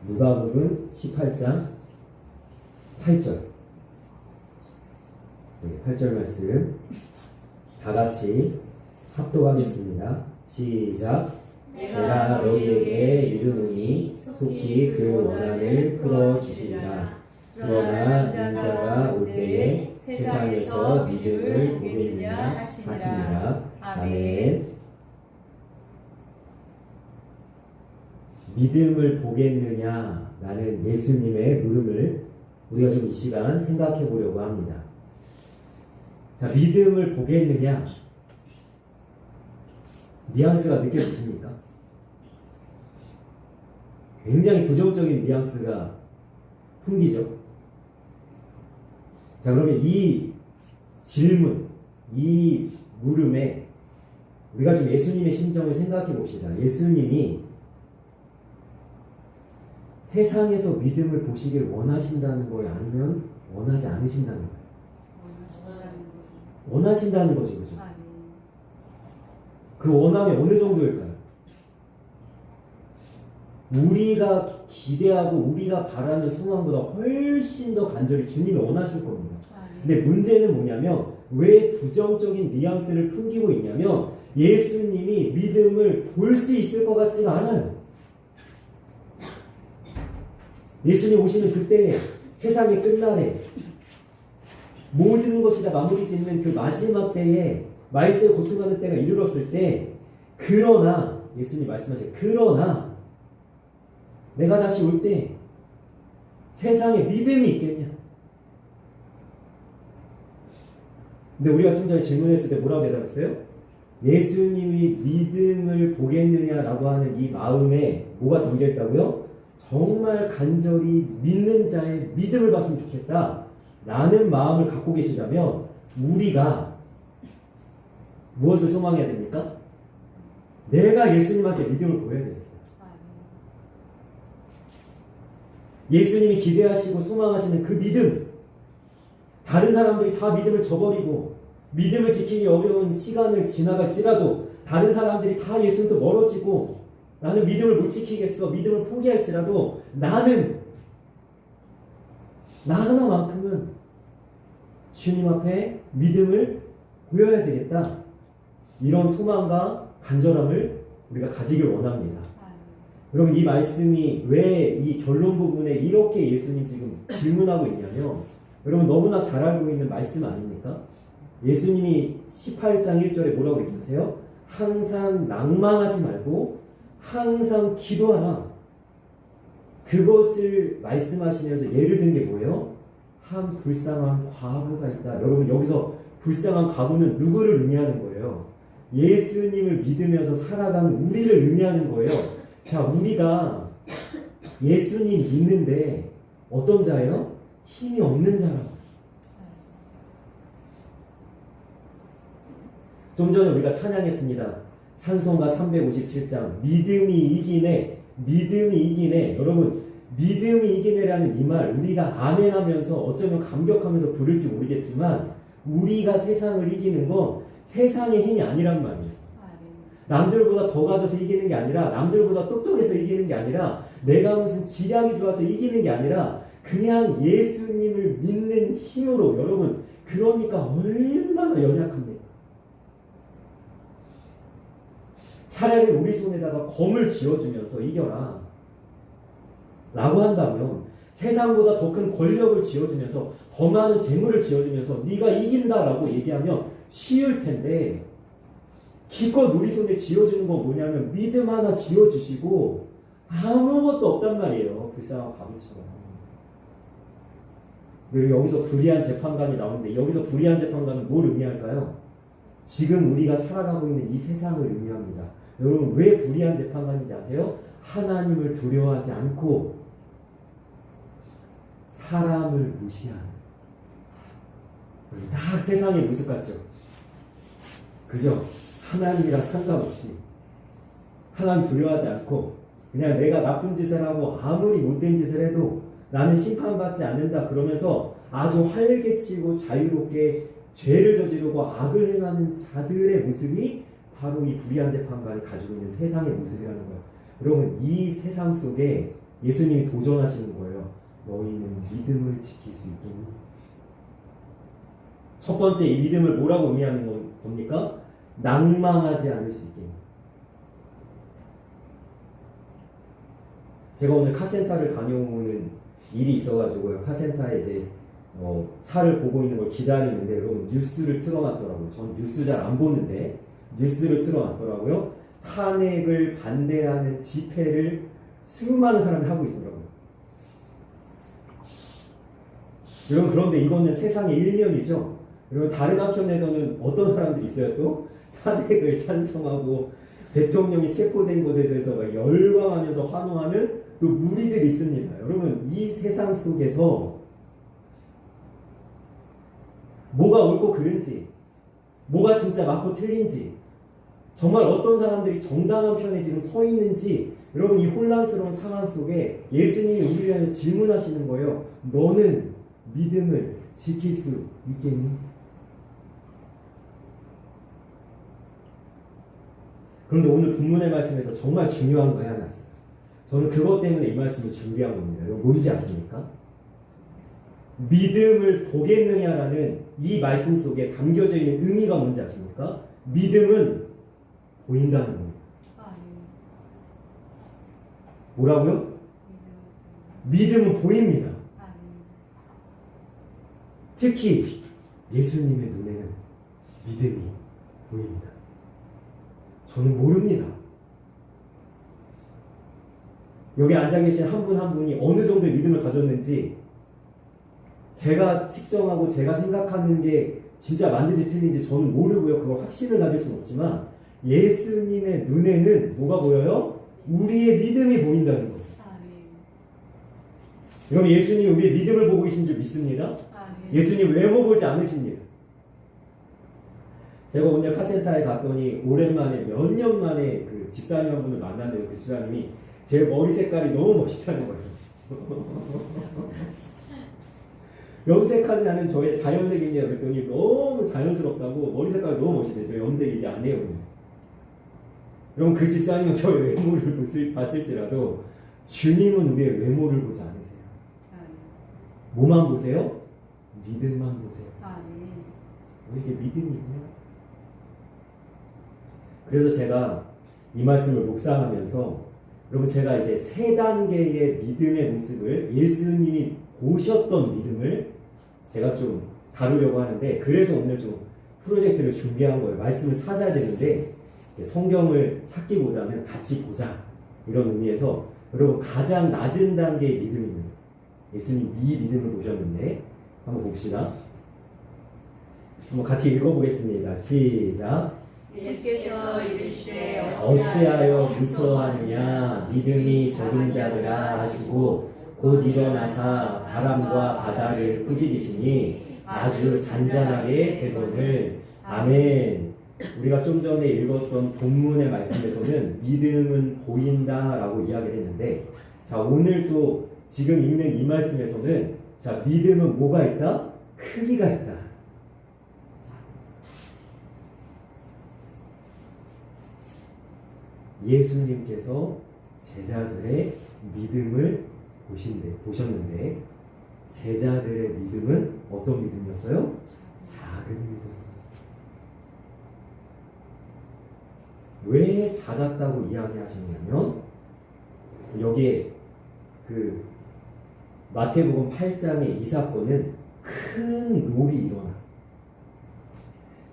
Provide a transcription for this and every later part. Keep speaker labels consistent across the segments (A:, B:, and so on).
A: 누가복음 18장 8절. 8절 말씀 다 같이 합독하겠습니다. 시작. 내가 너희에게 이르노니 속히 그 원한을 풀어주시리라. 그러나 인자가 올 때에 세상에서 믿음을 보겠느냐 하시니라. 아멘. 믿음을 보겠느냐 라는 예수님의 물음을 우리가 좀 이 시간 생각해 보려고 합니다. 자, 믿음을 보겠느냐, 뉘앙스가 느껴지십니까? 굉장히 부정적인 뉘앙스가 풍기죠. 자, 그러면 이 질문, 이 물음에 우리가 좀 예수님의 심정을 생각해 봅시다. 예수님이 세상에서 믿음을 보시길 원하신다는 거예요? 아니면 원하지 않으신다는 거예요? 원하신다는 거죠, 그죠? 그 원함이 어느 정도일까요? 우리가 기대하고 우리가 바라는 소망보다 훨씬 더 간절히 주님이 원하실 겁니다. 근데 문제는 뭐냐면 왜 부정적인 뉘앙스를 풍기고 있냐면 예수님이 믿음을 볼 수 있을 것 같지가 않아요. 예수님 오시는 그때, 세상의 끝날에 모든 것이 다 마무리 짓는 그 마지막 때에 말세에 고통하는 때가 이르렀을 때, 그러나 예수님 말씀하세요. 그러나 내가 다시 올 때 세상에 믿음이 있겠냐? 근데 우리가 좀 전에 질문했을 때 뭐라고 대답했어요? 예수님이 믿음을 보겠느냐라고 하는 이 마음에 뭐가 담겨있다고요? 정말 간절히 믿는 자의 믿음을 봤으면 좋겠다 라는 마음을 갖고 계시다면 우리가 무엇을 소망해야 됩니까? 내가 예수님한테 믿음을 보여야 됩니다. 예수님이 기대하시고 소망하시는 그 믿음, 다른 사람들이 다 믿음을 저버리고 믿음을 지키기 어려운 시간을 지나갈지라도 다른 사람들이 다 예수님부터 멀어지고 나는 믿음을 못 지키겠어, 믿음을 포기할지라도 나는 나 하나만큼은 주님 앞에 믿음을 보여야 되겠다, 이런 소망과 간절함을 우리가 가지길 원합니다. 여러분, 이 말씀이 왜 이 결론 부분에 이렇게 예수님 지금 질문하고 있냐면 여러분 너무나 잘 알고 있는 말씀 아닙니까? 예수님이 18장 1절에 뭐라고 얘기하세요? 항상 낭만하지 말고 항상 기도하라. 그것을 말씀하시면서 예를 든 게 뭐예요? 한 불쌍한 과부가 있다. 여러분, 여기서 불쌍한 과부는 누구를 의미하는 거예요? 예수님을 믿으면서 살아가는 우리를 의미하는 거예요. 자, 우리가 예수님 믿는데 어떤 자예요? 힘이 없는 자라고. 좀 전에 우리가 찬양했습니다. 찬송가 357장 믿음이 이기네, 믿음이 이기네. 여러분, 믿음이 이기네라는 이 말 우리가 아멘 하면서 어쩌면 감격하면서 부를지 모르겠지만 우리가 세상을 이기는 건 세상의 힘이 아니란 말이에요. 남들보다 더 가져서 이기는 게 아니라, 남들보다 똑똑해서 이기는 게 아니라, 내가 무슨 지략이 좋아서 이기는 게 아니라 그냥 예수님을 믿는 힘으로. 여러분, 그러니까 얼마나 연약합니까? 차라리 우리 손에다가 검을 쥐어주면서 이겨라 라고 한다면, 세상보다 더 큰 권력을 쥐어주면서 더 많은 재물을 쥐어주면서 네가 이긴다라고 얘기하면 쉬울 텐데, 기껏 우리 손에 쥐어주는 건 뭐냐면 믿음 하나 쥐어주시고 아무것도 없단 말이에요. 불쌍한 과부처럼. 그리고 여기서 불의한 재판관이 나오는데, 여기서 불의한 재판관은 뭘 의미할까요? 지금 우리가 살아가고 있는 이 세상을 의미합니다. 여러분, 왜 불의한 재판관인지 아세요? 하나님을 두려워하지 않고 사람을 무시하는. 다 세상의 모습 같죠? 그죠? 하나님이랑 상관없이 하나님 두려워하지 않고 그냥 내가 나쁜 짓을 하고 아무리 못된 짓을 해도 나는 심판받지 않는다 그러면서 아주 활개치고 자유롭게 죄를 저지르고 악을 행하는 자들의 모습이 바로 이 불의한 재판관이 가지고 있는 세상의 모습이라는 거예요. 여러분, 이 세상 속에 예수님이 도전하시는 거예요. 너희는 믿음을 지킬 수 있겠니? 첫 번째 이 믿음을 뭐라고 의미하는 겁니까? 낭망하지 않을 수 있겠니? 제가 오늘 카센터를 다녀오는 일이 있어가지고요. 카센터에 이제 차를 보고 있는 걸 기다리는데 여러분 뉴스를 틀어놨더라고요. 전 뉴스 잘 안 보는데 뉴스를 틀어놨더라고요. 탄핵을 반대하는 집회를 수많은 사람이 하고 있더라고요. 여러분 그런데 이거는 세상의 일면이죠. 여러분 다른 한편에서는 어떤 사람들이 있어요? 또 탄핵을 찬성하고 대통령이 체포된 것에 대해서 막 열광하면서 환호하는 또 무리들이 있습니다. 여러분 이 세상 속에서 뭐가 옳고 그른지, 뭐가 진짜 맞고 틀린지, 정말 어떤 사람들이 정당한 편에 지금 서 있는지, 여러분 이 혼란스러운 상황 속에 예수님이 우리를 향해 질문하시는 거예요. 너는 믿음을 지킬 수 있겠니? 그런데 오늘 본문의 말씀에서 정말 중요한 거 하나 있어요. 저는 그것 때문에 이 말씀을 준비한 겁니다. 여러분 뭔지 아십니까? 믿음을 보겠느냐라는 이 말씀 속에 담겨져 있는 의미가 뭔지 아십니까? 믿음은 보인다는 겁니다. 뭐라고요? 믿음은 보입니다. 특히 예수님의 눈에는 믿음이 보입니다. 저는 모릅니다. 여기 앉아 계신 한 분 한 분이 어느 정도의 믿음을 가졌는지 제가 측정하고 제가 생각하는 게 진짜 맞는지 틀린지 저는 모르고요. 그걸 확신을 가질 수는 없지만 예수님의 눈에는 뭐가 보여요? 우리의 믿음이 보인다는 거예요. 여러분 예수님이 우리의 믿음을 보고 계신 줄 믿습니다. 예수님 외모 보지 않으십니다. 제가 오늘 카센터에 갔더니 오랜만에 몇 년 만에 그 집사님 한 분을 만났는데 그 집사님이 제 머리 색깔이 너무 멋있다는 거예요. 염색하지 않은 저의 자연색이냐 그랬더니 너무 자연스럽다고 머리 색깔이 너무 멋있대요. 저 염색이지 않네요. 그럼 그 집사님은 저의 외모를 봤을지라도 주님은 우리의 외모를 보지 않으세요. 뭐만 보세요? 믿음만 보세요. 우리에게 믿음이 있냐? 그래서 제가 이 말씀을 묵상하면서 여러분 제가 이제 세 단계의 믿음의 모습을 예수님이 보셨던 믿음을 제가 좀 다루려고 하는데 그래서 오늘 좀 프로젝트를 준비한 거예요. 말씀을 찾아야 되는데 성경을 찾기보다는 같이 보자 이런 의미에서 여러분 가장 낮은 단계의 믿음입니다. 예수님 이 믿음을 보셨는데 한번 봅시다. 한번 같이 읽어보겠습니다. 시작.
B: 예수께서 이르시되
A: 어찌하여 무서워하느냐 믿음이 적은 자들아 하시고 곧 일어나사 바람과 바다를 꾸짖으시니 아주 잔잔하게 되거늘. 아멘. 우리가 좀 전에 읽었던 본문의 말씀에서는 믿음은 보인다라고 이야기를 했는데 자 오늘 또 지금 읽는 이 말씀에서는 자 믿음은 뭐가 있다? 크기가 있다. 예수님께서 제자들의 믿음을 보셨는데 제자들의 믿음은 어떤 믿음이었어요? 작은 믿음이었어요. 왜 작았다고 이야기하셨냐면 여기에 그 마태복음 8장의 이 사건은 큰 롤이 일어나.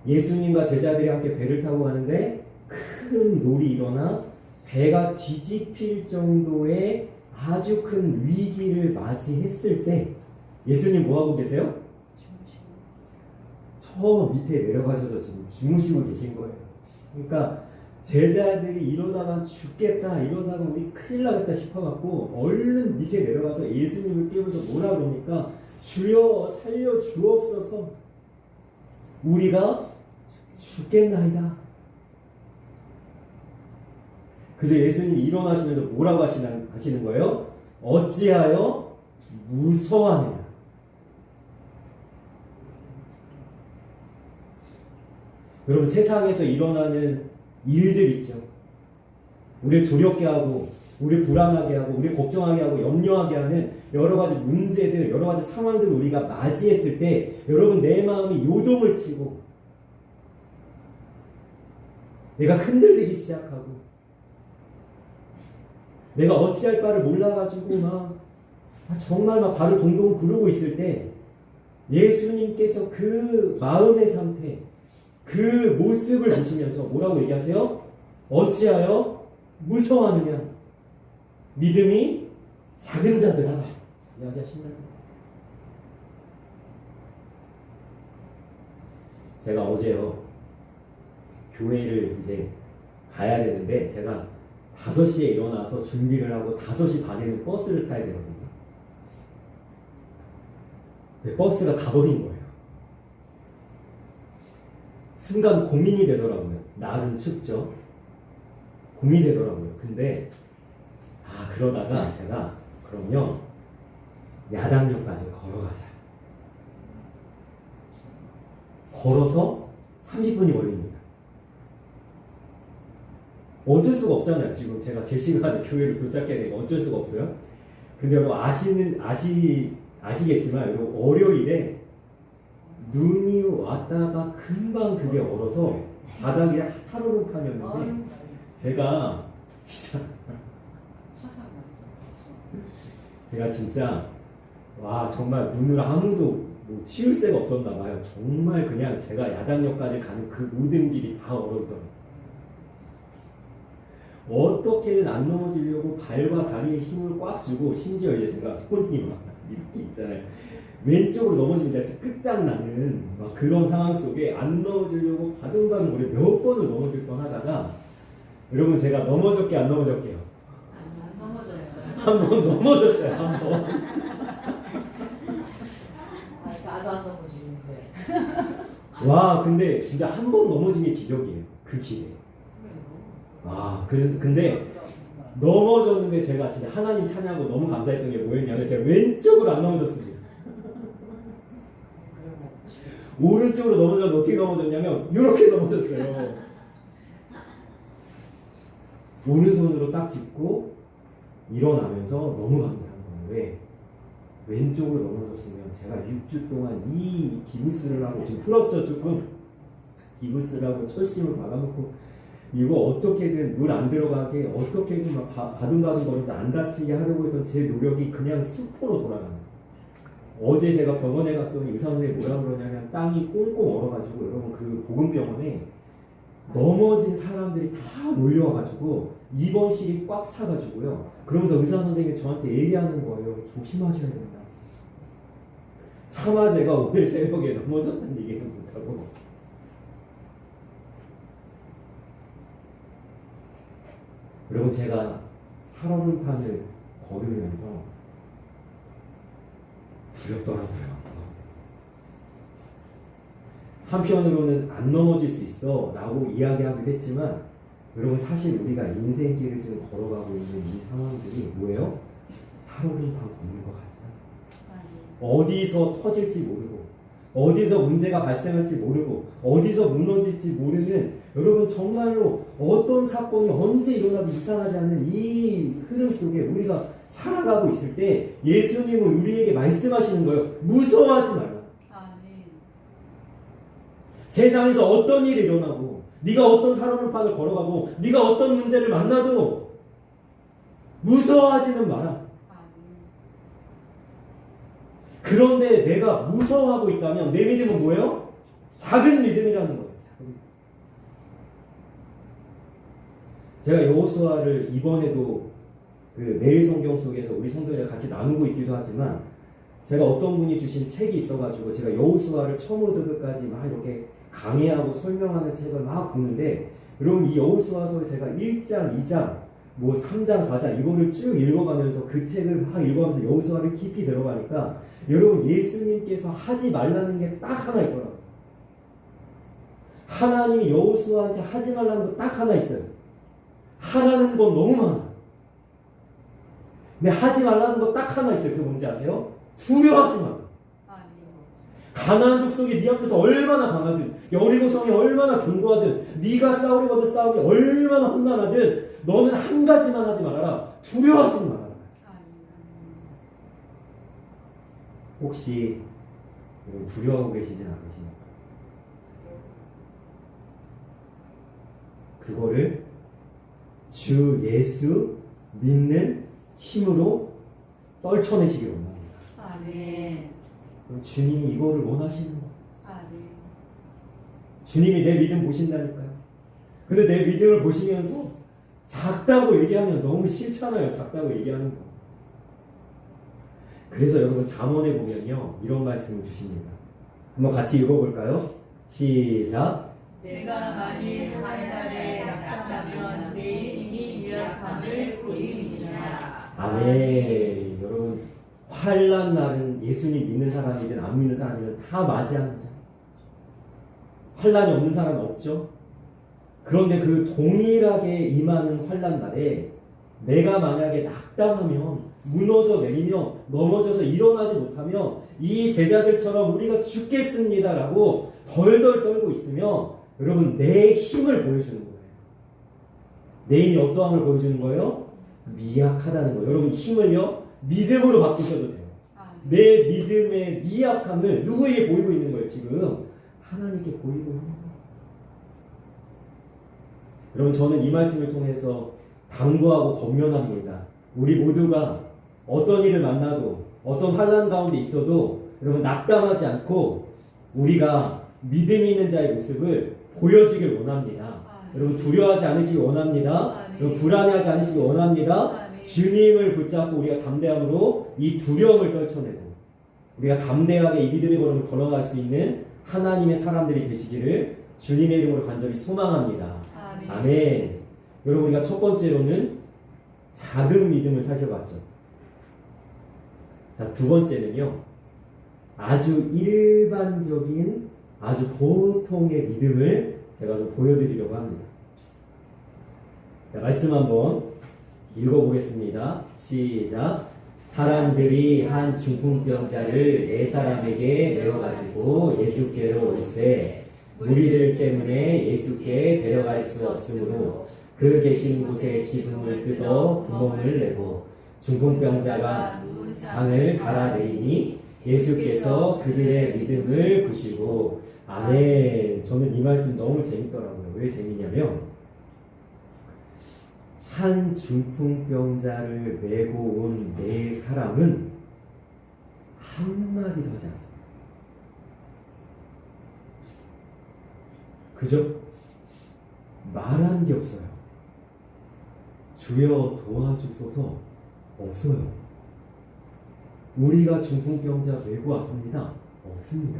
A: 예수님과 제자들이 함께 배를 타고 가는데 큰 롤이 일어나 배가 뒤집힐 정도의 아주 큰 위기를 맞이했을 때 예수님 뭐하고 계세요? 저 밑에 내려가셔서 지금 주무시고 계신 거예요. 그러니까 제자들이 이러다가 죽겠다, 이러다가 우리 큰일 나겠다 싶어갖고 얼른 밑에 내려가서 예수님을 깨우면서 뭐라 그러니까 주여 살려 주옵소서 우리가 죽겠나이다. 그래서 예수님이 일어나시면서 뭐라고 하시는 거예요? 어찌하여 무서워하느냐. 여러분 세상에서 일어나는 일들 있죠. 우리를 두렵게 하고 우리 불안하게 하고 우리 걱정하게 하고 염려하게 하는 여러 가지 문제들, 여러 가지 상황들을 우리가 맞이했을 때 여러분 내 마음이 요동을 치고 내가 흔들리기 시작하고 내가 어찌할 바를 몰라가지고 정말 발을 동동 구르고 있을 때 예수님께서 그 마음의 상태, 그 모습을 보시면서 뭐라고 얘기하세요? 어찌하여 무서워하느냐? 믿음이 작은 자들아 이야기하시나요? 제가 어제요 교회를 이제 가야 되는데 제가 5시에 일어나서 준비를 하고 5시 반에는 버스를 타야 되거든요. 근데 버스가 가버린 거예요. 순간 고민이 되더라고요. 날은 춥죠. 고민이 되더라고요. 근데 그러다가 제가 그러면 야당역까지 걸어가자. 걸어서 30분이 걸립니다. 어쩔 수가 없잖아요. 지금 제가 제 시간에 교회를 도착해야 되니까 어쩔 수가 없어요. 근데 여러분 아시겠지만 여러분 월요일에 눈이 왔다가 금방 그게 얼어서 바닥에 살얼음판이었는데 제가 진짜 정말 눈을 아무도 치울 새가 없었나 봐요. 정말 그냥 제가 야당역까지 가는 그 모든 길이 다 얼었더라고요. 어떻게든 안 넘어지려고 발과 다리에 힘을 꽉 주고 심지어 이제 제가 손이 이렇게 있잖아요. 왼쪽으로 넘어지면 진짜 끝장나는 그런 상황 속에 안 넘어지려고 바둥바둥 몇 번을 넘어질 뻔하다가 여러분 제가 넘어졌게 안 넘어졌게요?
B: 안 넘어졌어요.
A: 한 번 넘어졌어요. 한 번.
B: 나도 안 넘어지는데.
A: 근데 진짜 한 번 넘어진 게 기적이에요. 그 길에. 근데 넘어졌는데 제가 진짜 하나님 찬양하고 너무 감사했던 게 뭐였냐면 제가 왼쪽으로 안 넘어졌습니다. 오른쪽으로 넘어졌는데 어떻게 넘어졌냐면 이렇게 넘어졌어요. 오른손으로 딱 짚고 일어나면서 너무 감사한 거예요. 왜? 왼쪽으로 넘어졌으면 제가 6주 동안 이 기부스를 하고 지금 풀었죠 조금. 기부스를 하고 철심을 박아놓고 이거 어떻게든 물 안 들어가게 어떻게든 바둥바둥 거리면서 안 다치게 하려고 했던 제 노력이 그냥 수포로 돌아가는 거예요. 어제 제가 병원에 갔더니 의사 선생님이 뭐라 그러냐면 땅이 꽁꽁 얼어가지고 여러분 그 보건병원에 넘어진 사람들이 다 몰려와가지고 입원실이 꽉 차가지고요. 그러면서 의사 선생님이 저한테 얘기하는 거예요. 조심하셔야 된다. 차마 제가 오늘 새벽에 넘어졌다는 얘기는 못하고 여러분 제가 살얼음판을 걸으면서 두렵더라고요. 한편으로는 안 넘어질 수 있어 라고 이야기하기도 했지만 여러분 사실 우리가 인생길을 지금 걸어가고 있는 이 상황들이 뭐예요? 살얼음판 걷는 것 같아요. 어디서 터질지 모르고 어디서 문제가 발생할지 모르고 어디서 무너질지 모르는 여러분 정말로 어떤 사건이 언제 일어나도 이상하지 않는 이 흐름 속에 우리가 살아가고 있을 때 예수님은 우리에게 말씀하시는 거예요. 무서워하지 말라. 세상에서 어떤 일이 일어나고 네가 어떤 살얼음판을 걸어가고 네가 어떤 문제를 만나도 무서워하지는 마라. 그런데 내가 무서워하고 있다면 내 믿음은 뭐예요? 작은 믿음이라는 거예요. 작은 믿음. 제가 여호수아를 이번에도 그 매일 성경 속에서 우리 성도들과 같이 나누고 있기도 하지만 제가 어떤 분이 주신 책이 있어가지고 제가 여호수아를 처음부터 끝까지 막 이렇게 강의하고 설명하는 책을 막 보는데 여러분 이 여호수아서 제가 1장, 2장, 3장, 4장 이거를 쭉 읽어가면서 그 책을 막 읽어가면서 여호수아를 깊이 들어가니까 여러분 예수님께서 하지 말라는 게 딱 하나 있더라고요. 하나님이 여호수아한테 하지 말라는 거 딱 하나 있어요. 하라는 건 너무 많아. 근데 하지 말라는 거 딱 하나 있어요. 그게 뭔지 아세요? 두려워하지 마. 가나안 족속이 네 앞에서 얼마나 강하든 여리고성이 얼마나 견고하든 네가 싸우려거든 싸움이 얼마나 험난하든 너는 한 가지만 하지 말아라. 두려워하지 말아라. 혹시 여러분 두려워하고 계시진 않으십니까? 그거를 주 예수 믿는 힘으로 떨쳐내시길 원합니다.
B: 아멘.
A: 그럼 주님이 이거를 원하시는 거예요.
B: 아멘.
A: 주님이 내 믿음 보신다니까요. 근데 내 믿음을 보시면서 작다고 얘기하면 너무 싫잖아요. 작다고 얘기하는 거. 그래서 여러분 잠언에 보면요 이런 말씀을 주십니다. 한번 같이 읽어볼까요? 시작.
B: 내가 만일 하늘에 낙담하면 내 힘이 미약함을 보임이니라.
A: 아멘. 여러분 환난 날은 예수님 믿는 사람이든 안 믿는 사람이든 다 맞이합니다. 환난이 없는 사람은 없죠. 그런데 그 동일하게 임하는 환난 날에 내가 만약에 낙담하면 무너져 내리며 넘어져서 일어나지 못하면 이 제자들처럼 우리가 죽겠습니다라고 덜덜 떨고 있으면 여러분 내 힘을 보여주는 거예요. 내 힘이 어떠함을 보여주는 거예요? 미약하다는 거예요. 여러분 힘을요 믿음으로 바꾸셔도 돼요. 내 믿음의 미약함을 누구에게 보이고 있는 거예요? 지금 하나님께 보이고 있는 거예요. 여러분 저는 이 말씀을 통해서 당부하고 권면합니다. 우리 모두가 어떤 일을 만나도 어떤 환난 가운데 있어도 여러분 낙담하지 않고 우리가 믿음 있는 자의 모습을 보여주길 원합니다. 여러분 두려워하지 않으시기 원합니다. 여러분 불안해하지 않으시기 원합니다. 주님을 붙잡고 우리가 담대함으로 이 두려움을 떨쳐내고 우리가 담대하게 이 믿음의 걸음을 걸어갈 수 있는 하나님의 사람들이 되시기를 주님의 이름으로 간절히 소망합니다. 아멘. 여러분 우리가 첫 번째로는 작은 믿음을 살펴봤죠. 자, 두 번째는요. 아주 일반적인 아주 보통의 믿음을 제가 좀 보여드리려고 합니다. 자, 말씀 한번 읽어보겠습니다. 시작. 사람들이 한 중풍병자를 네 사람에게 내어가지고 예수께로 올세 무리들 때문에 예수께 데려갈 수 없으므로 그 계신 곳에 지붕을 뜯어 구멍을 내고 중풍병자가 상을 갈아내리니 예수께서 그들의 믿음을 보시고 아멘. 저는 이 말씀 너무 재밌더라고요. 왜 재밌냐면 한 중풍병자를 메고 온 네 사람은 한마디도 하지 않습니다. 그죠? 말한 게 없어요. 주여 도와주소서 없어요. 우리가 중풍병자 메고 왔습니다. 없습니다.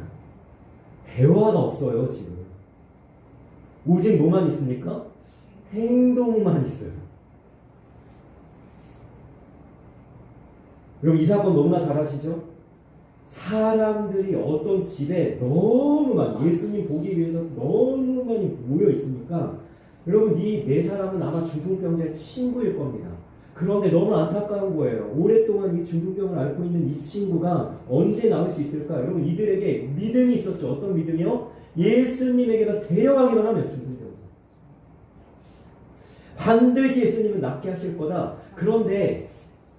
A: 대화가 없어요. 지금 오직 뭐만 있습니까? 행동만 있어요. 여러분 이 사건 너무나 잘 아시죠? 사람들이 어떤 집에 너무 많이 예수님 보기 위해서 너무 많이 모여 있으니까 여러분 이 네 사람은 아마 중풍병자의 친구일 겁니다. 그런데 너무 안타까운 거예요. 오랫동안 이 중풍병을 앓고 있는 이 친구가 언제 나을 수 있을까? 여러분 이들에게 믿음이 있었죠. 어떤 믿음이요? 예수님에게만 데려가기만 하면 중풍병자 반드시 예수님은 낫게 하실 거다. 그런데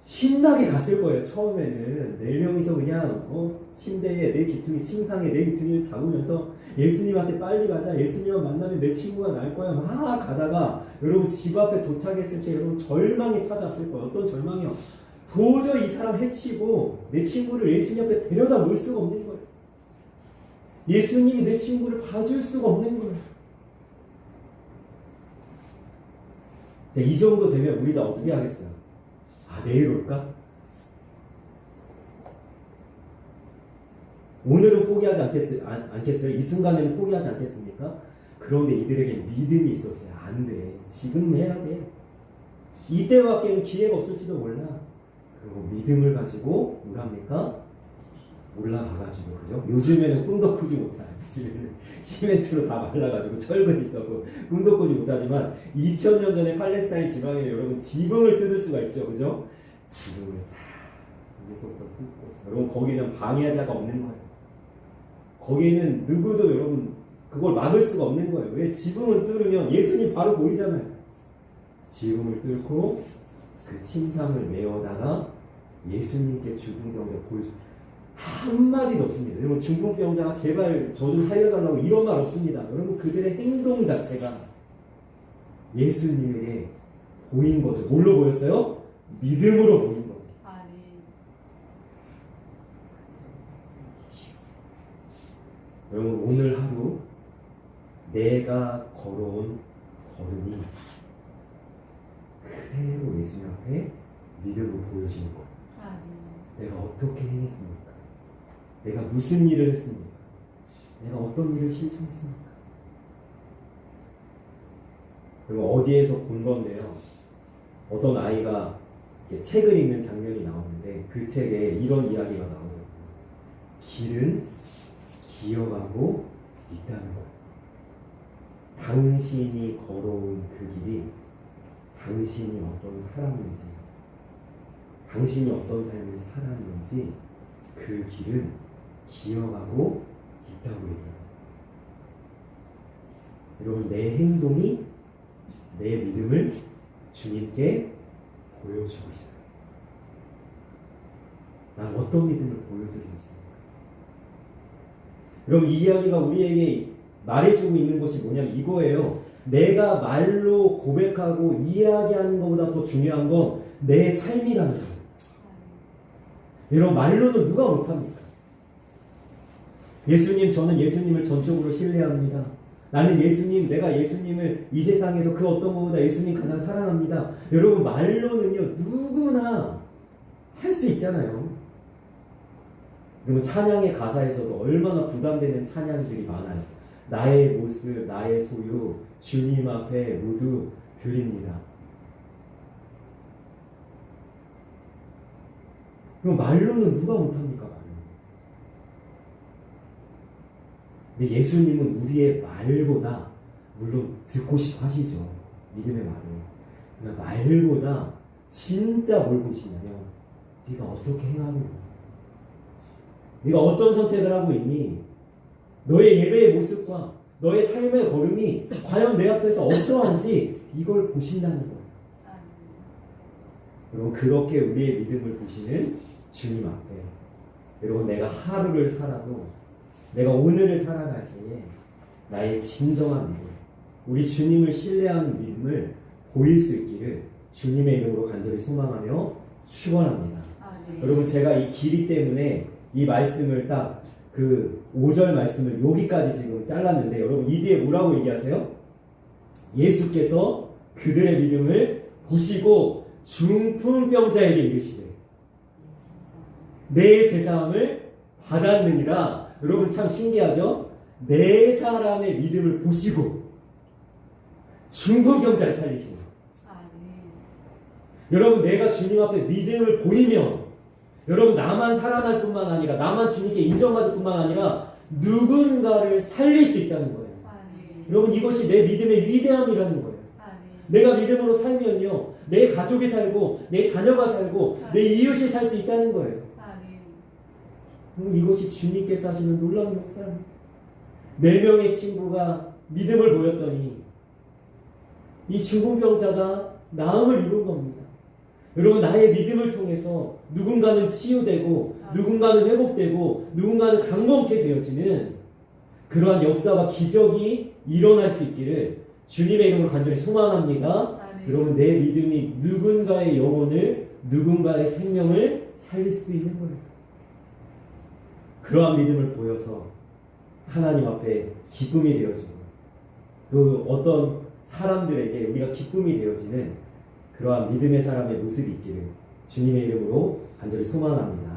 A: 신나게 갔을 거예요. 처음에는 네 명이서 그냥 침대에 내 귀퉁이 침상에 내 귀퉁이를 잡으면서 예수님한테 빨리 가자. 예수님만 만나면 내 친구가 날 거야. 막 가다가 여러분 집 앞에 도착했을 때 여러분 절망이 찾아왔을 거예요. 어떤 절망이요? 도저히 이 사람 해치고 내 친구를 예수님 앞에 데려다 놓을 수가 없는 거예요. 예수님이 내 친구를 봐줄 수가 없는 거예요. 자, 이 정도 되면 우리 다 어떻게 하겠어요? 내일 올까? 오늘은 포기하지 않겠어요? 이 순간에는 포기하지 않겠습니까? 그런데 이들에게 믿음이 있었어요. 안 돼. 지금 해야 돼. 이때밖에는 기회가 없을지도 몰라. 그리고 믿음을 가지고 뭐랍니까? 올라가가지고 그죠? 요즘에는 꿈도 꾸지 못하요. 요즘에는 시멘트로 다 말라가지고 철근 있었고 꿈도 꾸지 못하지만 2000년 전에 팔레스타인 지방에 여러분 지붕을 뜯을 수가 있죠. 그죠? 지붕을 다 여기서부터 뜯고 여러분 거기는 방해할 자가 없는 거예요. 거기에는 누구도 여러분 그걸 막을 수가 없는 거예요. 왜? 지붕을 뚫으면 예수님 바로 보이잖아요. 지붕을 뚫고 그 침상을 메어다가 예수님께 중풍병자 보여줘. 한마디도 없습니다. 여러분, 중풍병자가 제발 저 좀 살려달라고 이런 말 없습니다. 여러분, 그들의 행동 자체가 예수님에게 보인 거죠. 뭘로 보였어요? 믿음으로 보인 거예요.
B: 아멘.
A: 여러분, 오늘 하루 내가 걸어온 걸음이 그대로 예수님 앞에 믿음으로 보여지는 거예요.
B: 아멘.
A: 내가 어떻게 행했습니까? 내가 무슨 일을 했습니까? 내가 어떤 일을 실천했습니까? 그리고 어디에서 본 건데요. 어떤 아이가 이렇게 책을 읽는 장면이 나오는데 그 책에 이런 이야기가 나오거든요. 길은 기어가고 있다는 거예요. 당신이 걸어온 그 길이 당신이 어떤 사람인지, 당신이 어떤 삶을 살았는지 그 길은 기어가고 있다고 얘기해요. 여러분, 내 행동이 내 믿음을 주님께 보여주고 있어요. 난 어떤 믿음을 보여드리고 있습니까? 여러분, 이 이야기가 우리에게 말해주고 있는 것이 뭐냐면 이거예요. 내가 말로 고백하고 이야기하는 것보다 더 중요한 건 내 삶이라는 거예요. 여러분, 말로는 누가 못합니까? 예수님, 저는 예수님을 전적으로 신뢰합니다. 나는 예수님, 내가 예수님을 이 세상에서 그 어떤 것보다 예수님 가장 사랑합니다. 여러분, 말로는요, 누구나 할 수 있잖아요. 그리고 찬양의 가사에서도 얼마나 부담되는 찬양들이 많아요. 나의 모습, 나의 소유, 주님 앞에 모두 드립니다. 그럼 말로는 누가 못합니까? 근데 예수님은 우리의 말보다, 물론 듣고 싶어 하시죠. 믿음의 말을. 그러나 말보다 진짜 뭘 보시냐면 네가 어떻게 행하고 있니? 네가 어떤 선택을 하고 있니? 너의 예배의 모습과 너의 삶의 걸음이 과연 내 앞에서 어떠한지 이걸 보신다는 거예요. 여러분, 그렇게 우리의 믿음을 보시는 주님 앞에 여러분, 내가 하루를 살아도, 내가 오늘을 살아갈 때에 나의 진정한 믿음, 우리 주님을 신뢰하는 믿음을 보일 수 있기를 주님의 이름으로 간절히 소망하며 축원합니다. 여러분, 제가 이 길이 때문에 이 말씀을 딱 그 5절 말씀을 여기까지 지금 잘랐는데, 여러분, 이 뒤에 뭐라고 얘기하세요? 예수께서 그들의 믿음을 보시고 중풍병자에게 이르시되 내 제사함을 받았느니라. 여러분, 참 신기하죠? 네 사람의 믿음을 보시고 중풍병자를 살리시는 거예요. 여러분, 내가 주님 앞에 믿음을 보이면 여러분, 나만 살아날 뿐만 아니라, 나만 주님께 인정받을 뿐만 아니라 누군가를 살릴 수 있다는 거예요. 여러분, 이것이 내 믿음의 위대함이라는 거예요. 내가 믿음으로 살면요, 내 가족이 살고 내 자녀가 살고 내 이웃이 살 수 있다는 거예요. 이것이 주님께서 하시는 놀라운 역사입니다. 4명의 친구가 믿음을 보였더니 이 중풍병자가 나음을 이룬 겁니다. 여러분, 나의 믿음을 통해서 누군가는 치유되고 누군가는 회복되고 누군가는 강건케 되어지는 그러한 역사와 기적이 일어날 수 있기를 주님의 이름으로 간절히 소망합니다. 여러분, 내 믿음이 누군가의 영혼을, 누군가의 생명을 살릴 수도 있는 거예요. 그러한 믿음을 보여서 하나님 앞에 기쁨이 되어지고, 또 어떤 사람들에게 우리가 기쁨이 되어지는 그러한 믿음의 사람의 모습이 있기를 주님의 이름으로 간절히 소망합니다.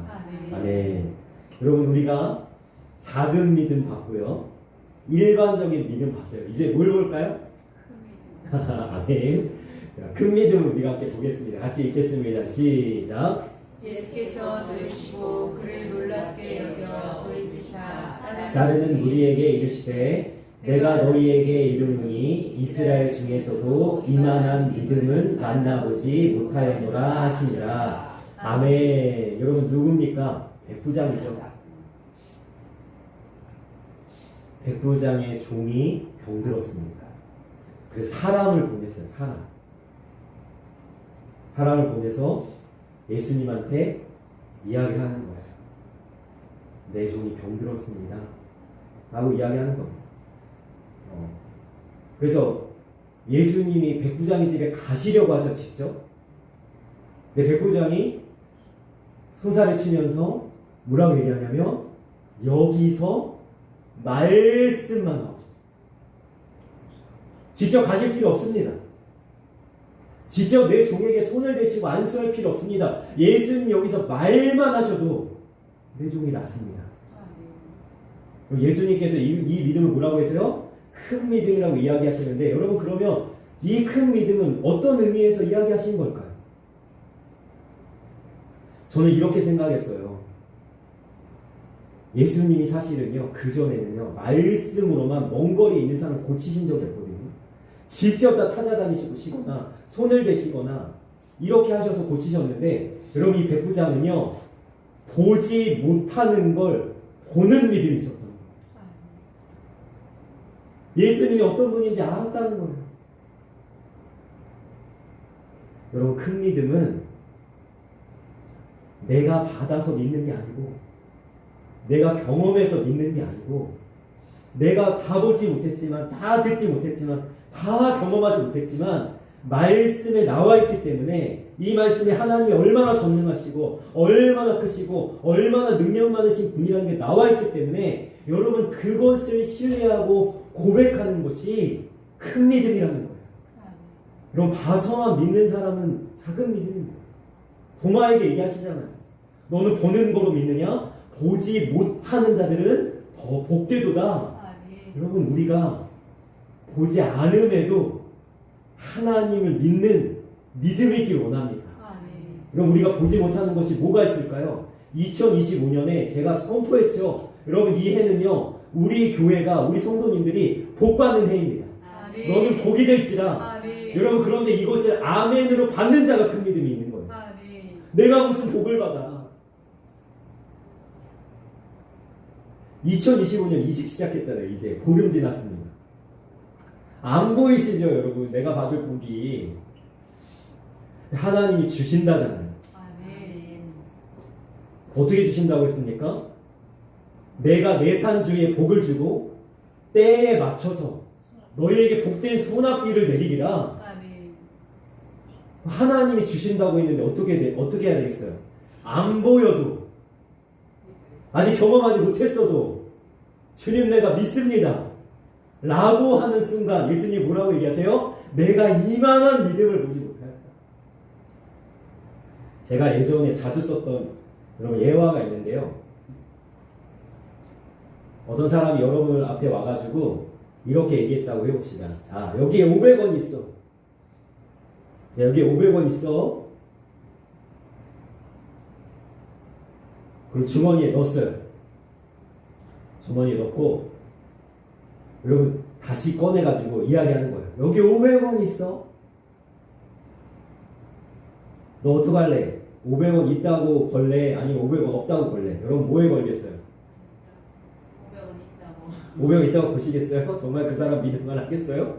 A: 아멘. 여러분, 우리가 작은 믿음 봤고요, 일반적인 믿음 봤어요. 이제 뭘 볼까요? 아멘. 자, 큰 믿음을 우리가 함께 보겠습니다. 같이 읽겠습니다. 시작.
B: 예수께서 들으시고 그를 놀랍게 여겨 돌이키사
A: 따르는 무리에게 이르시되 내가 너희에게 이르노니 이스라엘 중에서도 이만한 믿음은 만나보지 못하였노라 하시니라. 아멘. 여러분, 누굽니까? 백부장이죠. 백부장의 종이 병들었습니다. 그래서 사람을 보냈어요. 사람을 보내서 예수님한테 이야기를 하는 거예요. 내 종이 병들었습니다. 라고 이야기하는 겁니다. 그래서 예수님이 백부장의 집에 가시려고 하죠, 직접. 근데 백부장이 손살을 치면서 뭐라고 얘기하냐면 여기서 말씀만 하고 직접 가실 필요 없습니다. 직접 내 종에게 손을 대시고 안수할 필요 없습니다. 예수님 여기서 말만 하셔도 내 종이 낫습니다. 예수님께서 이 믿음을 뭐라고 했어요? 큰 믿음이라고 이야기하시는데 여러분 그러면 이 큰 믿음은 어떤 의미에서 이야기하신 걸까요? 저는 이렇게 생각했어요. 예수님이 사실은요 그전에는요 말씀으로만 먼 거리에 있는 사람을 고치신 적이 없거든요. 직접 다 찾아다니시거나 손을 대시거나 이렇게 하셔서 고치셨는데 여러분 이 백부장은요 보지 못하는 걸 보는 믿음이 있었던 거예요. 예수님이 어떤 분인지 알았다는 거예요. 여러분 큰 믿음은 내가 받아서 믿는 게 아니고 내가 경험해서 믿는 게 아니고 내가 다 보지 못했지만 다 듣지 못했지만 다 경험하지 못했지만 말씀에 나와 있기 때문에 이 말씀에 하나님이 얼마나 전능하시고 얼마나 크시고 얼마나 능력 많으신 분이라는 게 나와 있기 때문에 여러분 그것을 신뢰하고 고백하는 것이 큰 믿음이라는 거예요. 여러분 봐서만 믿는 사람은 작은 믿음입니다. 도마에게 얘기하시잖아요. 너는 보는 거로 믿느냐? 보지 못하는 자들은 더 복되도다. 여러분 우리가 보지 않음에도 하나님을 믿는 믿음이 있길 원합니다. 그럼 우리가 보지 못하는 것이 뭐가 있을까요? 2025년에 제가 선포했죠. 여러분 이 해는요 우리 교회가 우리 성도님들이 복받는 해입니다. 너는 복이 될지라. 여러분 그런데 이것을 아멘으로 받는 자가 큰 믿음이 있는 거예요. 내가 무슨 복을 받아. 2025년 이직 시작했잖아요. 이제 보름 지났습니다. 안 보이시죠 여러분? 내가 받을 복이 하나님이 주신다잖아요. 어떻게 주신다고 했습니까? 내가 내 산주에 복을 주고 때에 맞춰서 너희에게 복된 소나비를 내리리라. 하나님이 주신다고 했는데 어떻게 해야 되겠어요? 안 보여도 아직 경험하지 못했어도 주님 내가 믿습니다 라고 하는 순간 예수님 뭐라고 얘기하세요? 내가 이만한 믿음을 보지 못하였다. 제가 예전에 자주 썼던 여러분 예화가 있는데요. 어떤 사람이 여러분 앞에 와가지고 이렇게 얘기했다고 해봅시다. 자 여기에 500원 있어. 여기에 500원 있어. 그리고 주머니에 넣었어요. 주머니에 넣고 여러분 다시 꺼내가지고 이야기하는 거예요. 여기 500원 있어. 너 어떡할래? 500원 있다고 걸래? 아니면 500원 없다고 걸래? 여러분 뭐에 걸겠어요? 500원 있다고 보시겠어요? 정말 그 사람 믿을만 하겠어요?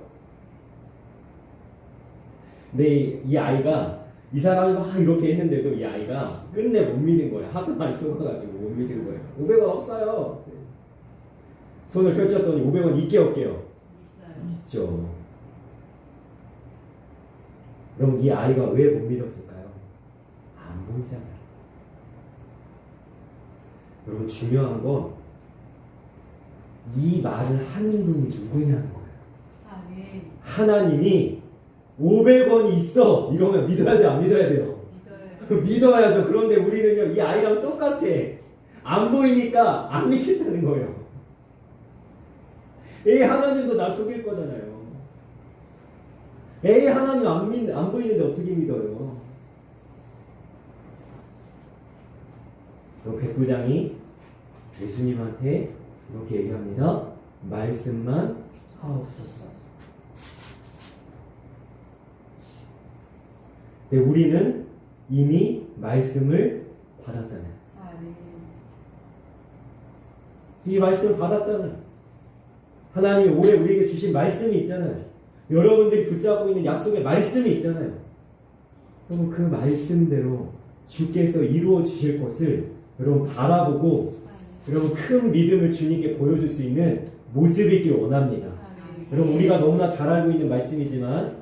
A: 근데 이 아이가 이 사람이 막 이렇게 했는데도 이 아이가 끝내 못 믿은 거예요. 하도 많이 쏘아가지고 못 믿은 거예요. 500원 없어요. 손을 펼쳤더니 500원 있게 없게요? 있죠. 그럼 이 아이가 왜 못 믿었을까요? 안 보이잖아요. 여러분 중요한 건 이 말을 하는 분이 누구냐는 거예요. 하나님이 500원이 있어 이러면 믿어야 돼요? 안 믿어야 돼요? 믿어야죠. 그런데 우리는요 이 아이랑 똑같아. 안 보이니까 안 믿겠다는 거예요. 에이 하나님도 나 속일 거잖아요. 에이 하나님 안 보이는데 어떻게 믿어요? 그럼 백부장이 예수님한테 이렇게 얘기합니다. 말씀만 하옵소서. 근데 우리는 이미 말씀을 받았잖아요. 이 말씀을 받았잖아요. 하나님이 올해 우리에게 주신 말씀이 있잖아요. 여러분들이 붙잡고 있는 약속의 말씀이 있잖아요. 여러분 그 말씀대로 주께서 이루어 주실 것을 여러분 바라보고 여러분 큰 믿음을 주님께 보여줄 수 있는 모습이 있길 원합니다. 여러분 우리가 너무나 잘 알고 있는 말씀이지만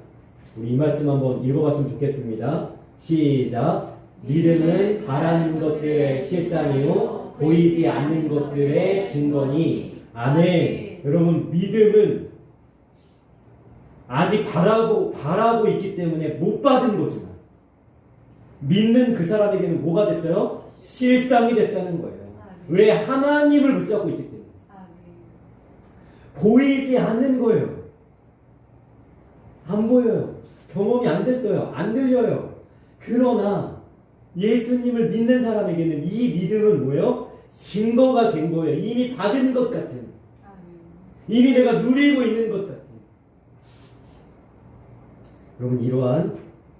A: 우리 이 말씀 한번 읽어봤으면 좋겠습니다. 시작. 믿음은 바라는 것들의 실상이요 보이지 않는 것들의 증거니. 아멘. 여러분 믿음은 아직 바라고 있기 때문에 못 받은 거지만 믿는 그 사람에게는 뭐가 됐어요? 실상이 됐다는 거예요. 왜? 하나님을 붙잡고 있기 때문에. 보이지 않는 거예요. 안 보여요. 경험이 안 됐어요. 안 들려요. 그러나 예수님을 믿는 사람에게는 이 믿음은 뭐예요? 증거가 된 거예요. 이미 받은 것 같은. 이미 내가 누리고 있는 것 같은. 여러분 이러한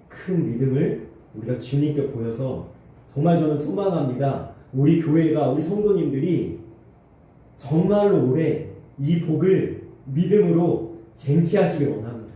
A: 큰 믿음을 우리가 주님께 보여서 정말 저는 소망합니다. 우리 교회가 우리 성도님들이 정말로 올해 이 복을 믿음으로 쟁취하시길 원합니다.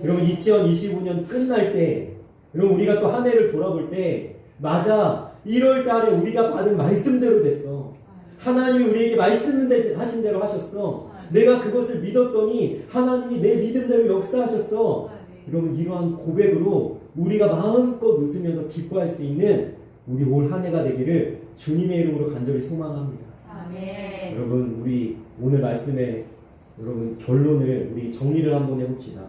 A: 여러분 2025년 끝날 때 여러분 우리가 또 한 해를 돌아볼 때 맞아 1월 달에 우리가 받은 말씀대로 됐어. 하나님이 우리에게 말씀하신 대로 하셨어. 내가 그것을 믿었더니 하나님이 내 믿음대로 역사하셨어. 여러분 이러한 고백으로 우리가 마음껏 웃으면서 기뻐할 수 있는 우리 올 한 해가 되기를 주님의 이름으로 간절히 소망합니다.
B: 아멘.
A: 여러분 우리 오늘 말씀의 여러분 결론을 우리 정리를 한번 해봅시다.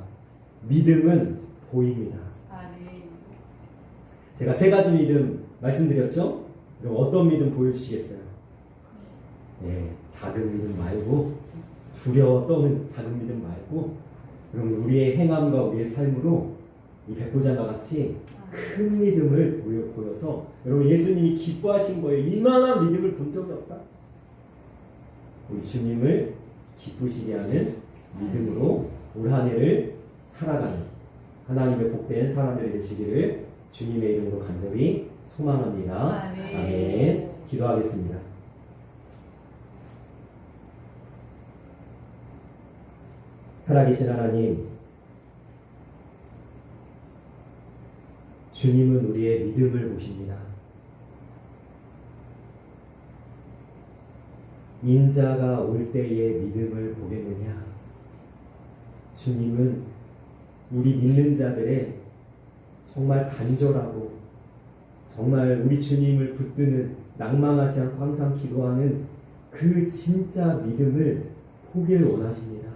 A: 믿음은 보입니다.
B: 아멘.
A: 제가 세 가지 믿음 말씀드렸죠? 그럼 어떤 믿음 보여주시겠어요? 네, 작은 믿음 말고 두려워 떠는 작은 믿음 말고 여러분 우리의 행함과 우리의 삶으로 이 백부장과 같이 큰 믿음을 보여서 여러분 예수님이 기뻐하신 거예요. 이만한 믿음을 본 적이 없다. 우리 주님을 기쁘시게 하는 믿음으로 올 한 해를 살아가는 하나님의 복된 사람들이 되시기를 주님의 이름으로 간절히 소망합니다.
B: 아멘.
A: 아멘. 기도하겠습니다. 살아계신 하나님, 주님은 우리의 믿음을 보십니다. 인자가 올 때의 믿음을 보겠느냐? 주님은 우리 믿는 자들의 정말 간절하고 정말 우리 주님을 붙드는 낭망하지 않고 항상 기도하는 그 진짜 믿음을 보기를 원하십니다.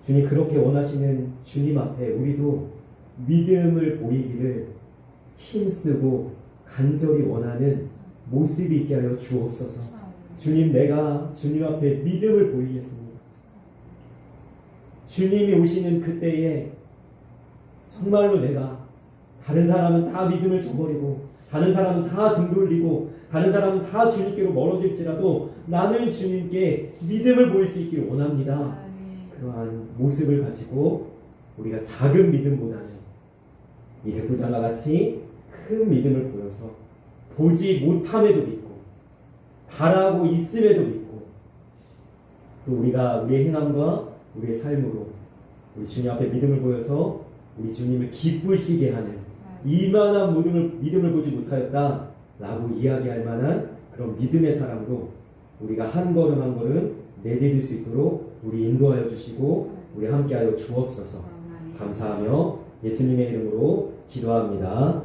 A: 주님 그렇게 원하시는 주님 앞에 우리도 믿음을 보이기를 힘쓰고 간절히 원하는 모습이 있게 하여 주옵소서. 주님 내가 주님 앞에 믿음을 보이겠습니다. 주님이 오시는 그때에 정말로 내가 다른 사람은 다 믿음을 저버리고 다른 사람은 다 등 돌리고 다른 사람은 다 주님께로 멀어질지라도 나는 주님께 믿음을 보일 수 있기를 원합니다. 그러한 모습을 가지고 우리가 작은 믿음보다는 이 백부장과 같이 큰 믿음을 보여서 보지 못함에도 믿고 바라고 있음에도 믿고 또 우리가 우리의 행함과 우리의 삶으로 우리 주님 앞에 믿음을 보여서 우리 주님을 기쁘시게 하는 이만한 믿음을 보지 못하였다 라고 이야기할 만한 그런 믿음의 사람으로 우리가 한 걸음 한 걸음 내디딜 수 있도록 우리 인도하여 주시고 우리 함께하여 주옵소서. 감사하며 예수님의 이름으로 기도합니다.